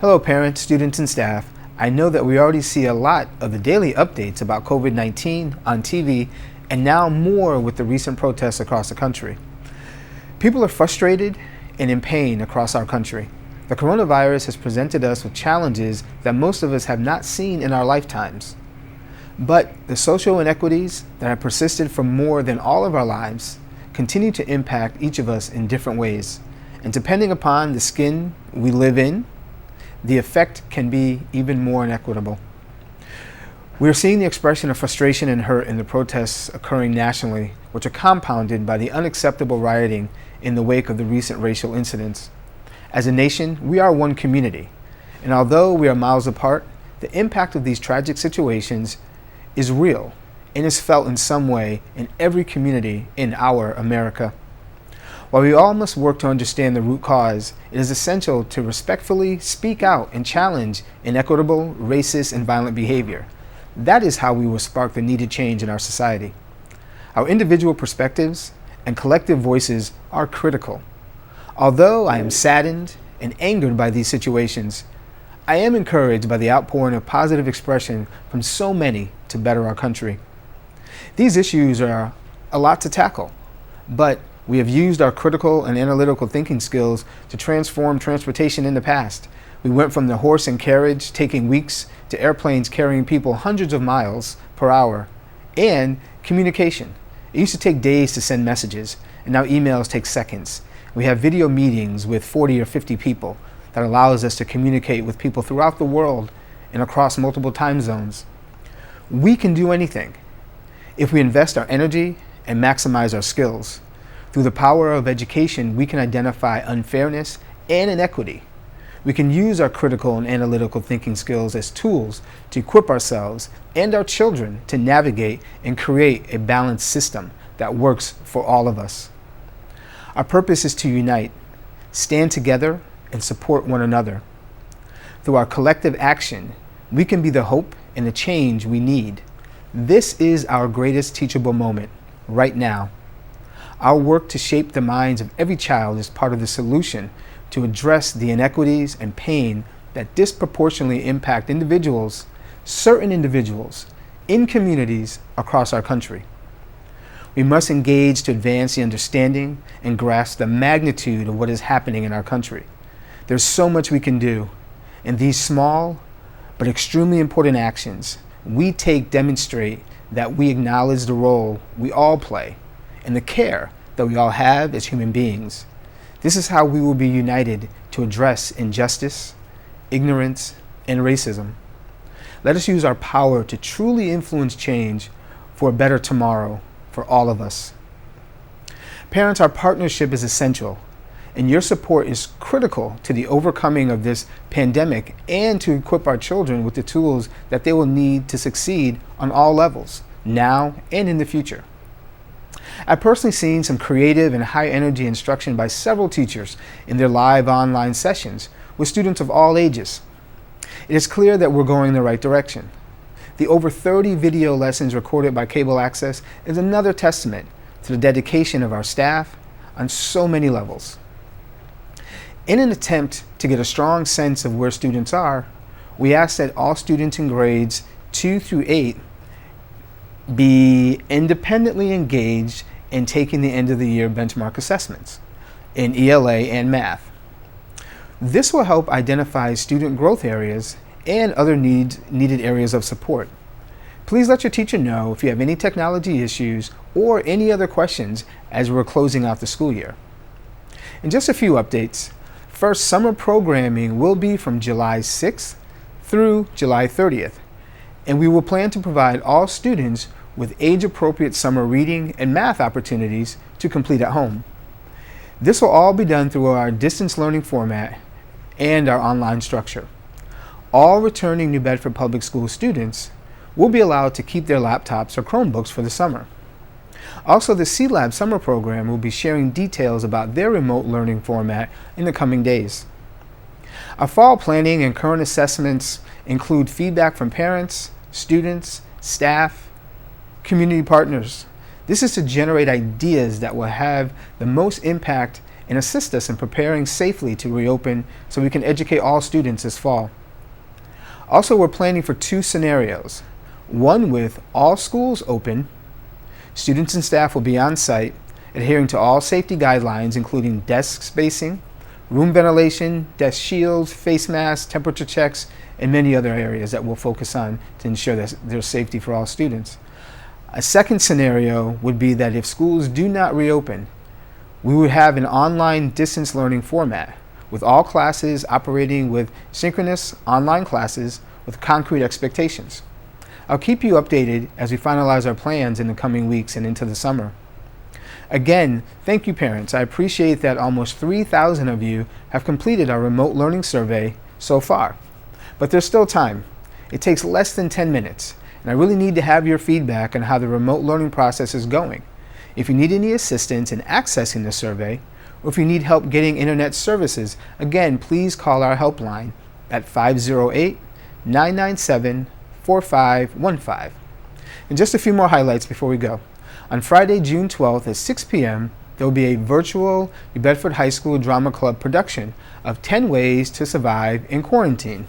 Hello parents, students, and staff. I know that we already see a lot of the daily updates about COVID-19 on TV and now more with the recent protests across the country. People are frustrated and in pain across our country. The coronavirus has presented us with challenges that most of us have not seen in our lifetimes. But the social inequities that have persisted for more than all of our lives continue to impact each of us in different ways. And depending upon the skin we live in, the effect can be even more inequitable. We are seeing the expression of frustration and hurt in the protests occurring nationally, which are compounded by the unacceptable rioting in the wake of the recent racial incidents. As a nation, we are one community, and although we are miles apart, the impact of these tragic situations is real and is felt in some way in every community in our America. While we all must work to understand the root cause, it is essential to respectfully speak out and challenge inequitable, racist, and violent behavior. That is how we will spark the needed change in our society. Our individual perspectives and collective voices are critical. Although I am saddened and angered by these situations, I am encouraged by the outpouring of positive expression from so many to better our country. These issues are a lot to tackle, but we have used our critical and analytical thinking skills to transform transportation in the past. We went from the horse and carriage taking weeks to airplanes carrying people hundreds of miles per hour. And communication. It used to take days to send messages, and now emails take seconds. We have video meetings with 40 or 50 people that allows us to communicate with people throughout the world and across multiple time zones. We can do anything if we invest our energy and maximize our skills. Through the power of education, we can identify unfairness and inequity. We can use our critical and analytical thinking skills as tools to equip ourselves and our children to navigate and create a balanced system that works for all of us. Our purpose is to unite, stand together, and support one another. Through our collective action, we can be the hope and the change we need. This is our greatest teachable moment, right now. Our work to shape the minds of every child is part of the solution to address the inequities and pain that disproportionately impact individuals, certain individuals, in communities across our country. We must engage to advance the understanding and grasp the magnitude of what is happening in our country. There's so much we can do, and these small but extremely important actions we take demonstrate that we acknowledge the role we all play and the care that we all have as human beings. This is how we will be united to address injustice, ignorance, and racism. Let us use our power to truly influence change for a better tomorrow for all of us. Parents, our partnership is essential, and your support is critical to the overcoming of this pandemic and to equip our children with the tools that they will need to succeed on all levels, now and in the future. I've personally seen some creative and high-energy instruction by several teachers in their live online sessions with students of all ages. It is clear that we're going in the right direction. The over 30 video lessons recorded by Cable Access is another testament to the dedication of our staff on so many levels. In an attempt to get a strong sense of where students are, we ask that all students in grades 2 through 8 be independently engaged in taking the end of the year benchmark assessments in ELA and math. This will help identify student growth areas and other needed areas of support. Please let your teacher know if you have any technology issues or any other questions as we're closing out the school year. And just a few updates. First, summer programming will be from July 6th through July 30th. And we will plan to provide all students with age-appropriate summer reading and math opportunities to complete at home. This will all be done through our distance learning format and our online structure. All returning New Bedford Public School students will be allowed to keep their laptops or Chromebooks for the summer. Also, the C-Lab summer program will be sharing details about their remote learning format in the coming days. Our fall planning and current assessments include feedback from parents, students, staff, community partners. This is to generate ideas that will have the most impact and assist us in preparing safely to reopen so we can educate all students this fall. Also, we're planning for 2 scenarios. One with all schools open. Students and staff will be on site, adhering to all safety guidelines, including desk spacing, room ventilation, desk shields, face masks, temperature checks, and many other areas that we'll focus on to ensure that there's safety for all students. A second scenario would be that if schools do not reopen, we would have an online distance learning format, with all classes operating with synchronous online classes with concrete expectations. I'll keep you updated as we finalize our plans in the coming weeks and into the summer. Again, thank you parents. I appreciate that almost 3,000 of you have completed our remote learning survey so far. But there's still time. It takes less than 10 minutes, and I really need to have your feedback on how the remote learning process is going. If you need any assistance in accessing the survey, or if you need help getting internet services, again, please call our helpline at 508-997-4515. And just a few more highlights before we go. On Friday, June 12th at 6 p.m., there will be a virtual New Bedford High School Drama Club production of 10 Ways to Survive in Quarantine.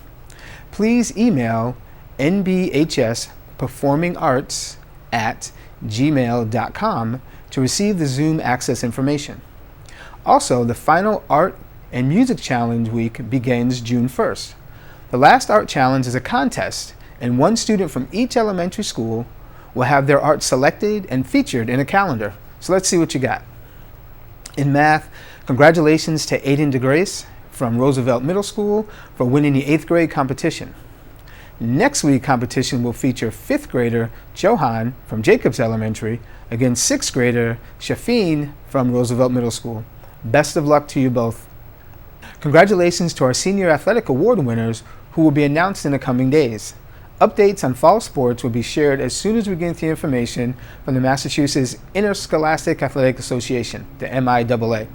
Please email nbhsperformingarts@gmail.com to receive the Zoom access information. Also, the final Art and Music Challenge week begins June 1st. The last art challenge is a contest, and one student from each elementary school will have their art selected and featured in a calendar. So let's see what you got. In math, congratulations to Aiden DeGrace from Roosevelt Middle School for winning the 8th grade competition. Next week's competition will feature 5th grader Johan from Jacobs Elementary against 6th grader Shafeen from Roosevelt Middle School. Best of luck to you both. Congratulations to our Senior Athletic Award winners who will be announced in the coming days. Updates on fall sports will be shared as soon as we get the information from the Massachusetts Interscholastic Athletic Association, the MIAA.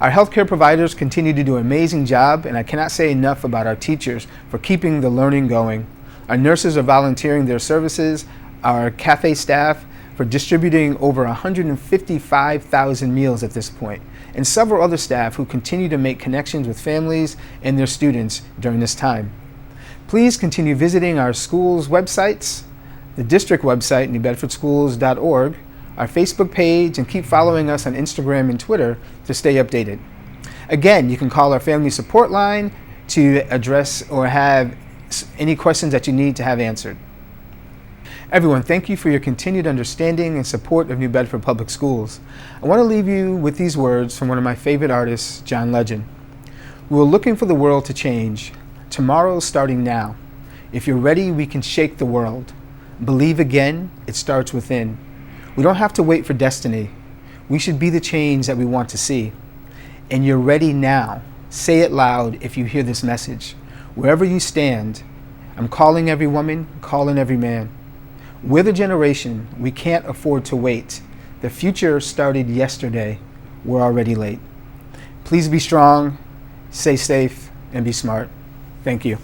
Our healthcare providers continue to do an amazing job, and I cannot say enough about our teachers for keeping the learning going. Our nurses are volunteering their services, our cafe staff for distributing over 155,000 meals at this point, and several other staff who continue to make connections with families and their students during this time. Please continue visiting our schools' websites, the district website, newbedfordschools.org, our Facebook page, and keep following us on Instagram and Twitter to stay updated. Again, you can call our family support line to address or have any questions that you need to have answered. Everyone, thank you for your continued understanding and support of New Bedford Public Schools. I want to leave you with these words from one of my favorite artists, John Legend. We're looking for the world to change. Tomorrow's starting now. If you're ready, we can shake the world. Believe again, it starts within. We don't have to wait for destiny. We should be the change that we want to see. And you're ready now. Say it loud if you hear this message. Wherever you stand, I'm calling every woman, calling every man. We're the generation, we can't afford to wait. The future started yesterday. We're already late. Please be strong, stay safe, and be smart. Thank you.